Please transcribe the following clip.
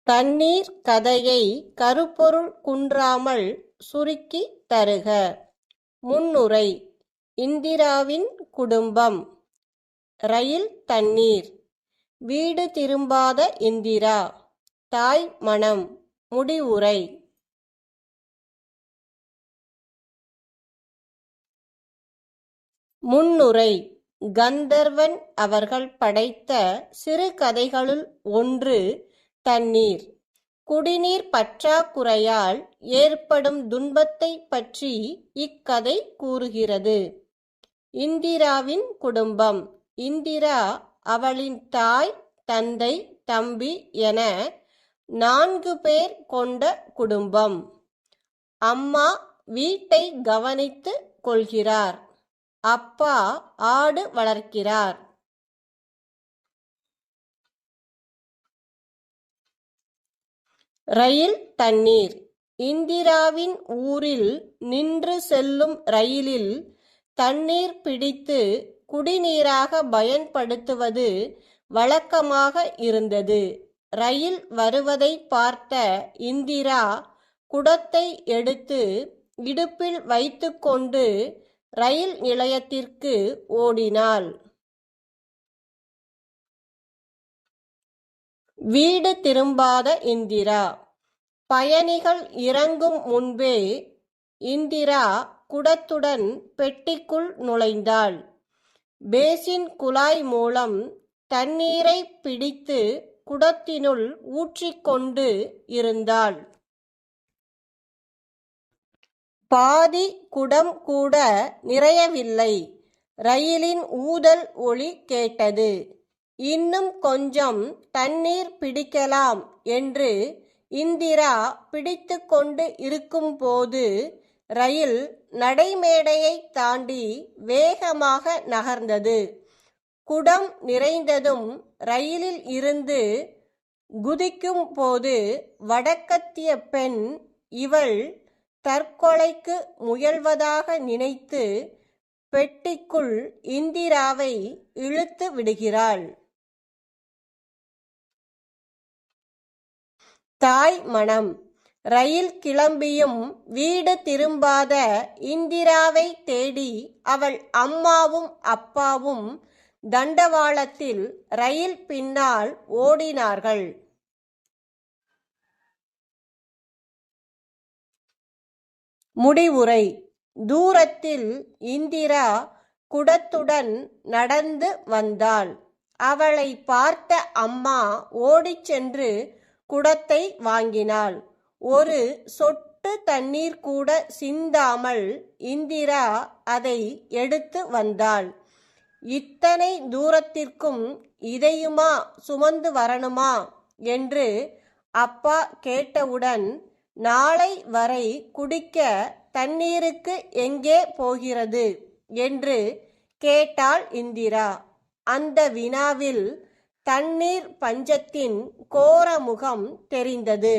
தண்ணீர் கதையை கருப்பொருள் குன்றாமல் சுருக்கித் தருக. முன்னுரை. இந்திராவின் குடும்பம். ரயில் தண்ணீர். வீடு திரும்பாத இந்திரா. தாய் மனம். முடிவுரை. முன்னுரை. கந்தர்வன் அவர்கள் படைத்த சிறுகதைகளுள் ஒன்று தண்ணீர். குடிநீர் பற்றாக்குறையால் ஏற்படும் துன்பத்தைப் பற்றி இக்கதை கூறுகிறது. இந்திராவின் குடும்பம். இந்திரா அவளின் தாய், தந்தை, தம்பி என 4 பேர் கொண்ட குடும்பம். அம்மா வீட்டை கவனித்துக் கொள்கிறார். அப்பா ஆடு வளர்க்கிறார். ரயில் தண்ணீர். இந்திராவின் ஊரில் நின்று செல்லும் ரயிலில் தண்ணீர் பிடித்து குடிநீராக பயன்படுத்துவது வழக்கமாக இருந்தது. ரயில் வருவதை பார்த்த இந்திரா குடத்தை எடுத்து இடுப்பில் வைத்துக்கொண்டு ரயில் நிலையத்திற்கு ஓடினாள். வீடு திரும்பாத இந்திரா. பயணிகள் இறங்கும் முன்பே இந்திரா குடத்துடன் பெட்டிக்குள் நுழைந்தாள். பேசின் குழாய் மூலம் தண்ணீரை பிடித்து குடத்தினுள் ஊற்றிக்கொண்டு இருந்தாள். பாதி குடம் கூட நிறையவில்லை. ரயிலின் ஊதல் ஒலி கேட்டது. இன்னும் கொஞ்சம் தண்ணீர் பிடிக்கலாம் என்று இந்திரா பிடித்து கொண்டு இருக்கும்போது ரயில் நடைமேடையை தாண்டி வேகமாக நகர்ந்தது. குடம் நிறைந்ததும் ரயிலில் இருந்து குதிக்கும் போது வடக்கத்திய பெண் இவள் தற்கொலைக்கு முயல்வதாக நினைத்து பெட்டிக்குள் இந்திராவை இழுத்து விடுகிறாள். தாய் மனம். ரயில் கிளம்பியும் வீடு திரும்பாத இந்திராவை தேடி அவள் அம்மாவும் அப்பாவும் தண்டவாளத்தில் ரயில் பின்னால் ஓடினார்கள். முடிவுரை. தூரத்தில் இந்திரா குடத்துடன் நடந்து வந்தாள். அவளை பார்த்த அம்மா ஓடிச் சென்று குடத்தை வாங்கினாள். ஒரு சொட்டு தண்ணீர் கூட சிந்தாமல் இந்திரா அதை எடுத்து வந்தாள். இத்தனை தூரத்திற்கும் இதையுமா சுமந்து வரணுமா என்று அப்பா கேட்டவுடன், நாளை வரை குடிக்க தண்ணீருக்கு எங்கே போகிறது என்று கேட்டாள் இந்திரா. அந்த வினாவில் தண்ணீர் பஞ்சத்தின் கோர முகம் தெரிந்தது.